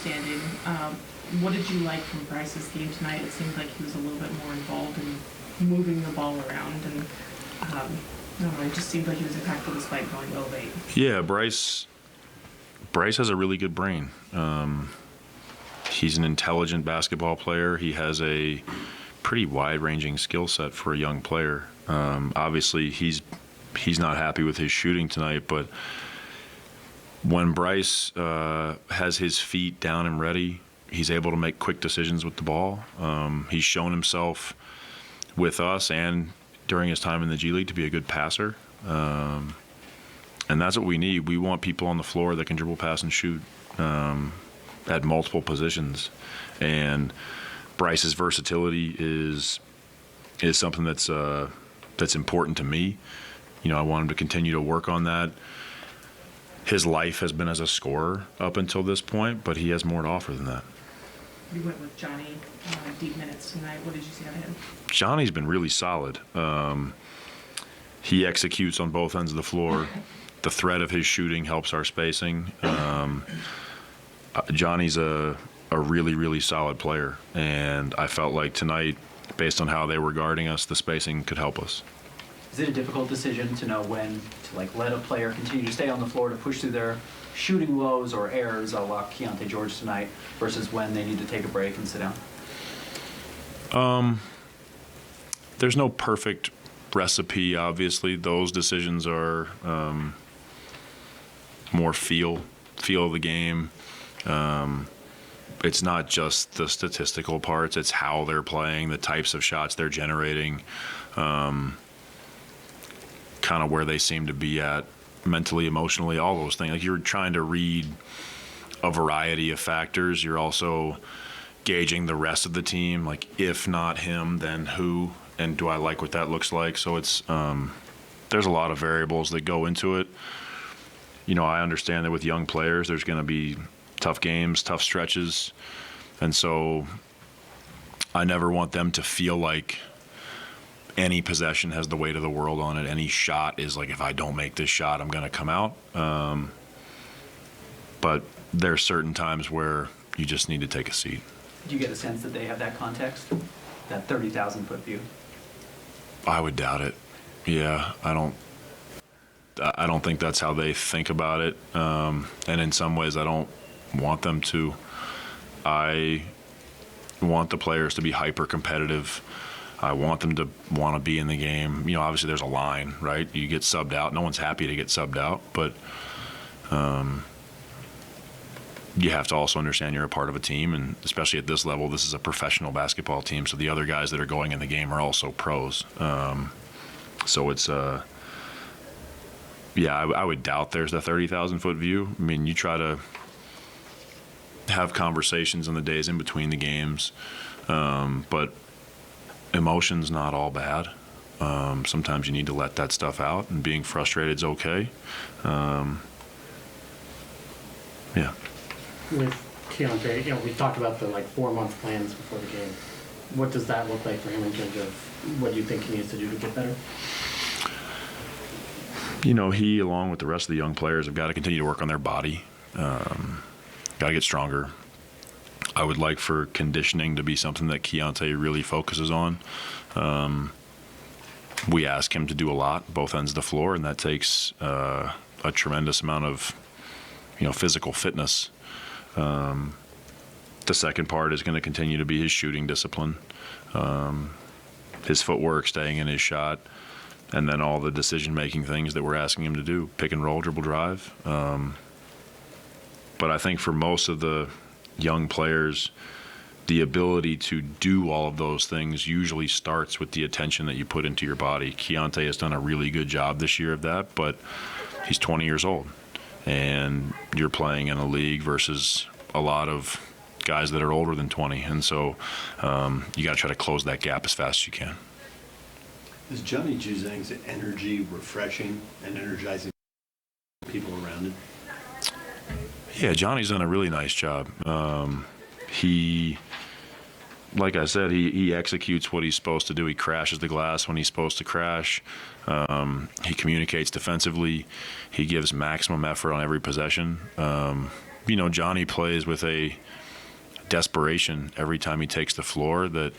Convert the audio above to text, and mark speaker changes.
Speaker 1: outstanding. What did you like from Bryce's game tonight? It seemed like he was a little bit more involved in moving the ball around, and I don't know, it just seemed like he was impactful despite going low late.
Speaker 2: Yeah, Bryce has a really good brain. He's an intelligent basketball player. He has a pretty wide-ranging skill set for a young player. Obviously, he's not happy with his shooting tonight, but when Bryce has his feet down and ready, he's able to make quick decisions with the ball. He's shown himself with us and during his time in the G League to be a good passer. And that's what we need. We want people on the floor that can dribble, pass, and shoot at multiple positions. And Bryce's versatility is something that's important to me. You know, I want him to continue to work on that. His life has been as a scorer up until this point, but he has more to offer than that.
Speaker 1: You went with Johnny deep minutes tonight. What did you see out of him?
Speaker 2: Johnny's been really solid. He executes on both ends of the floor. The threat of his shooting helps our spacing. Johnny's a really, really solid player, and I felt like tonight, based on how they were guarding us, the spacing could help us.
Speaker 3: Is it a difficult decision to know when to let a player continue to stay on the floor to push through their shooting lows or errors, a la Keontae George tonight, versus when they need to take a break and sit down?
Speaker 2: There's no perfect recipe, obviously. Those decisions are more feel of the game. It's not just the statistical parts, it's how they're playing, the types of shots they're generating, kind of where they seem to be at mentally, emotionally, all those things. Like, you're trying to read a variety of factors. You're also gauging the rest of the team, like, if not him, then who, and do I like what that looks like? So it's there's a lot of variables that go into it. You know, I understand that with young players, there's going to be tough games, tough stretches, and so I never want them to feel like any possession has the weight of the world on it. Any shot is like, if I don't make this shot, I'm going to come out. But there's certain times where you just need to take a seat.
Speaker 3: Do you get a sense that they have that context, that 30,000-foot view?
Speaker 2: I would doubt it. Yeah, I don't think that's how they think about it. And in some ways, I don't want them to. I want the players to be hyper competitive. I want them to want to be in the game. You know, obviously there's a line, right? You get subbed out. No one's happy to get subbed out, but you have to also understand you're a part of a team, and especially at this level, this is a professional basketball team, so the other guys that are going in the game are also pros. So it's yeah, I would doubt there's a 30,000-foot view. I mean, you try to have conversations in the days in between the games, but emotion's not all bad. Sometimes you need to let that stuff out, and being frustrated is okay. Yeah.
Speaker 4: With Keontae, you know, we talked about the 4-month plans before the game. What does that look like for him in terms of what do you think he needs to do to get better?
Speaker 2: You know, he, along with the rest of the young players, have got to continue to work on their body. Got to get stronger. I would like for conditioning to be something that Keontae really focuses on. We ask him to do a lot, both ends of the floor, and that takes a tremendous amount of, physical fitness. The second part is going to continue to be his shooting discipline, his footwork, staying in his shot, and then all the decision-making things that we're asking him to do, pick and roll, dribble, drive. But I think for most of the young players, the ability to do all of those things usually starts with the attention that you put into your body. Keontae has done a really good job this year of that, but he's 20 years old, and you're playing in a league versus a lot of guys that are older than 20, and so you got to try to close that gap as fast as you can.
Speaker 5: Is Johnny Juzang's energy refreshing and energizing people around him?
Speaker 2: Yeah, Johnny's done a really nice job. He, like I said, he executes what he's supposed to do. He crashes the glass when he's supposed to crash. He communicates defensively. He gives maximum effort on every possession. Johnny plays with a desperation every time he takes the floor that